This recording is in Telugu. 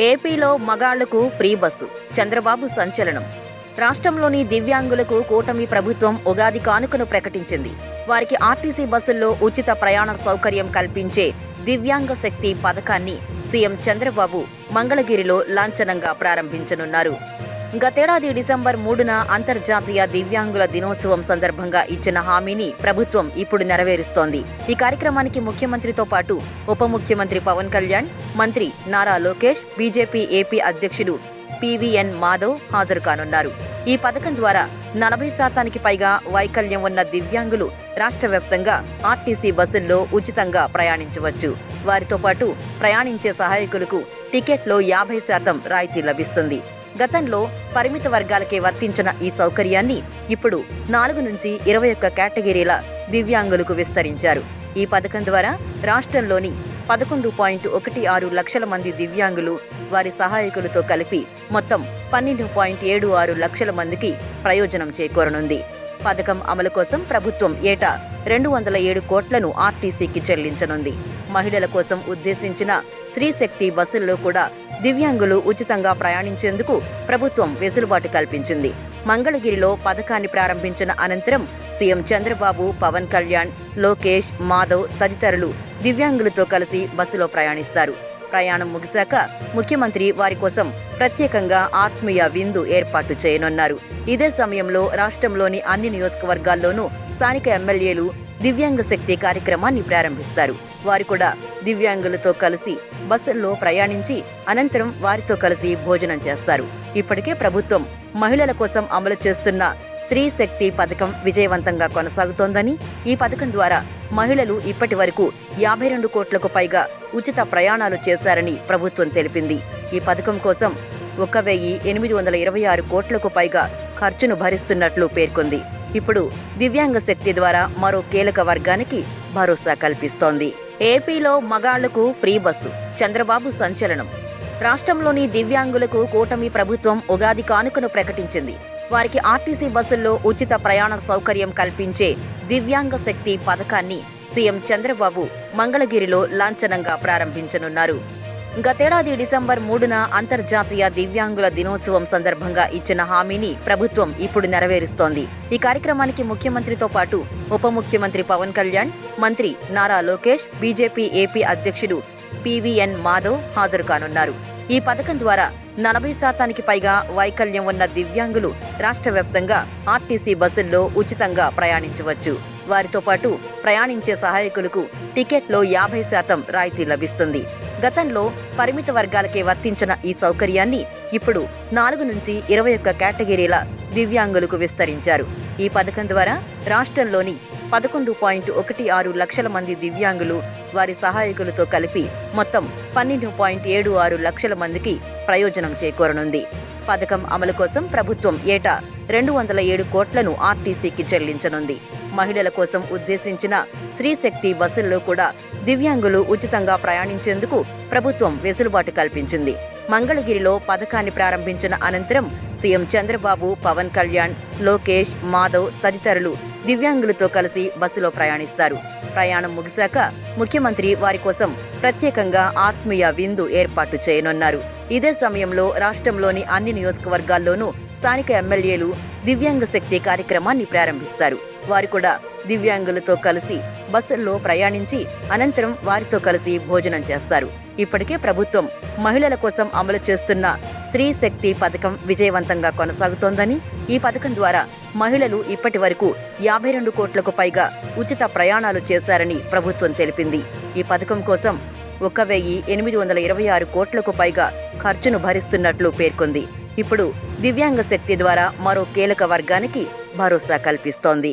ఏపీలో మగాళ్లకు ఫ్రీ బస్సు, చంద్రబాబు సంచలనం. రాష్ట్రంలోని దివ్యాంగులకు కూటమి ప్రభుత్వం ఉగాది కానుకను ప్రకటించింది. వారికి ఆర్టీసీ బస్సుల్లో ఉచిత ప్రయాణ సౌకర్యం కల్పించే దివ్యాంగ శక్తి పథకాన్ని సీఎం చంద్రబాబు మంగళగిరిలో లాంఛనంగా ప్రారంభించనున్నారు. గతేడాది డిసెంబర్ 3న అంతర్జాతీయ దివ్యాంగుల దినోత్సవం సందర్భంగా ఇచ్చిన హామీని ప్రభుత్వం ఇప్పుడు నెరవేరుస్తోంది. ఈ కార్యక్రమానికి ముఖ్యమంత్రితో పాటు ఉప ముఖ్యమంత్రి పవన్ కళ్యాణ్, మంత్రి నారా లోకేష్, బీజేపీ ఏపీ అధ్యక్షుడు పీవీఎన్ మాధవ్ హాజరు కానున్నారు. ఈ పథకం ద్వారా 40% పైగా వైకల్యం ఉన్న దివ్యాంగులు రాష్ట్ర వ్యాప్తంగా ఆర్టీసీ బస్సుల్లో ఉచితంగా ప్రయాణించవచ్చు. వారితో పాటు ప్రయాణించే సహాయకులకు టికెట్లో 50% రాయితీ లభిస్తుంది. గతంలో పరిమిత వర్గాలకే వర్తించిన ఈ సౌకర్యాన్ని ఇప్పుడు 4 నుంచి 21 కేటగిరీల దివ్యాంగులకు విస్తరించారు. ఈ పథకం ద్వారా రాష్ట్రంలోని 11.16 లక్షల మంది దివ్యాంగులు, వారి సహాయకులతో కలిపి మొత్తం 12.76 లక్షల మందికి ప్రయోజనం చేకూరనుంది. పథకం అమలు కోసం ప్రభుత్వం ఏటా 207 కోట్లను ఆర్టీసీకి చెల్లించనుంది. మహిళల కోసం ఉద్దేశించిన స్త్రీశక్తి బస్సుల్లో కూడా దివ్యాంగులు ఉచితంగా ప్రయాణించేందుకు ప్రభుత్వం వెసులుబాటు కల్పించింది. మంగళగిరిలో పథకాన్ని ప్రారంభించిన అనంతరం సీఎం చంద్రబాబు, పవన్ కళ్యాణ్, లోకేష్, మాధవ్ తదితరులు దివ్యాంగులతో కలిసి బస్సులో ప్రయాణిస్తారు. ప్రయాణం ముగిశాక ముఖ్యమంత్రి వారి కోసం ప్రత్యేకంగా ఆత్మీయ విందు ఏర్పాటు చేయనున్నారు. ఇదే సమయంలో రాష్ట్రంలోని అన్ని నియోజకవర్గాల్లోనూ స్థానిక ఎమ్మెల్యేలు దివ్యాంగ శక్తి కార్యక్రమాన్ని ప్రారంభిస్తారు. వారు కూడా దివ్యాంగులతో కలిసి బస్సుల్లో ప్రయాణించి అనంతరం వారితో కలిసి భోజనం చేస్తారు. ఇప్పటికే ప్రభుత్వం మహిళల కోసం అమలు చేస్తున్న స్త్రీ శక్తి పథకం విజయవంతంగా కొనసాగుతోందని, ఈ పథకం ద్వారా మహిళలు ఇప్పటి వరకు 52 కోట్లకు పైగా ఉచిత ప్రయాణాలు చేశారని ప్రభుత్వం తెలిపింది. ఈ పథకం కోసం 1826 కోట్లకు పైగా ఖర్చును భరిస్తున్నట్లు పేర్కొంది. ఇప్పుడు దివ్యాంగ శక్తి ద్వారా మరో కీలక వర్గానికి భరోసా కల్పిస్తోంది. ఏపీలో మగాళ్లకు ఫ్రీ బస్సు, చంద్రబాబు సంచలనం. రాష్ట్రంలోని దివ్యాంగులకు కూటమి ప్రభుత్వం ఉగాది కానుకను ప్రకటించింది. వారికి ఆర్టీసీ బస్సుల్లో ఉచిత ప్రయాణ సౌకర్యం కల్పించే దివ్యాంగ శక్తి పథకాన్ని సీఎం చంద్రబాబు మంగళగిరిలో లాంఛనంగా ప్రారంభించనున్నారు. గతేడాది డిసెంబర్ 3న అంతర్జాతీయ దివ్యాంగుల దినోత్సవం సందర్భంగా ఇచ్చిన హామీని ప్రభుత్వం ఇప్పుడు నెరవేరుస్తోంది. ఈ కార్యక్రమానికి ముఖ్యమంత్రితో పాటు ఉప ముఖ్యమంత్రి పవన్ కళ్యాణ్, మంత్రి నారా లోకేష్, బీజేపీ ఏపీ అధ్యక్షుడు పీవీఎన్ మాధవ్ హాజరు కానున్నారు. ఈ పథకం ద్వారా 40% పైగా వైకల్యం ఉన్న దివ్యాంగులు రాష్ట్ర వ్యాప్తంగా ఆర్టీసీ బస్సుల్లో ఉచితంగా ప్రయాణించవచ్చు. వారితో పాటు ప్రయాణించే సహాయకులకు టికెట్లో 50% రాయితీ లభిస్తుంది. గతంలో పరిమిత వర్గాలకే వర్తించిన ఈ సౌకర్యాన్ని ఇప్పుడు 4 నుంచి 21 కేటగిరీల దివ్యాంగులకు విస్తరించారు. ఈ పథకం ద్వారా రాష్ట్రంలోని 11.16 లక్షల మంది దివ్యాంగులు, వారి సహాయకులతో కలిపి మొత్తం 12.76 లక్షల మందికి ప్రయోజనం చేకూరనుంది. పథకం అమలు కోసం ప్రభుత్వం ఏటా 207 కోట్లను ఆర్టీసీకి చెల్లించనుంది. మహిళల కోసం ఉద్దేశించిన స్త్రీశక్తి బస్సుల్లో కూడా దివ్యాంగులు ఉచితంగా ప్రయాణించేందుకు ప్రభుత్వం వెసులుబాటు కల్పించింది. మంగళగిరిలో పథకాన్ని ప్రారంభించిన అనంతరం సీఎం చంద్రబాబు, పవన్ కళ్యాణ్, లోకేష్, మాధవ్ తదితరులు దివ్యాంగులతో కలిసి బస్సులో ప్రయాణిస్తారు. ప్రయాణం ముగిశాక ముఖ్యమంత్రి వారి కోసం ప్రత్యేకంగా ఆత్మీయ విందు ఏర్పాటు చేయనున్నారు. ఇదే సమయంలో రాష్ట్రంలోని అన్ని నియోజకవర్గాల్లోనూ స్థానిక ఎమ్మెల్యేలు దివ్యాంగ శక్తి కార్యక్రమాన్ని ప్రారంభిస్తారు. వారు కూడా దివ్యాంగులతో కలిసి బస్సుల్లో ప్రయాణించి అనంతరం వారితో కలిసి భోజనం చేస్తారు. ఇప్పటికే ప్రభుత్వం మహిళల కోసం అమలు చేస్తున్న స్త్రీ శక్తి పథకం విజయవంతంగా కొనసాగుతోందని, ఈ పథకం ద్వారా మహిళలు ఇప్పటి వరకు 52 కోట్లకు పైగా ఉచిత ప్రయాణాలు చేశారని ప్రభుత్వం తెలిపింది. ఈ పథకం కోసం 1826 కోట్లకు పైగా ఖర్చును భరిస్తున్నట్లు పేర్కొంది. ఇప్పుడు దివ్యాంగ శక్తి ద్వారా మరో కీలక వర్గానికి భరోసా కల్పిస్తోంది.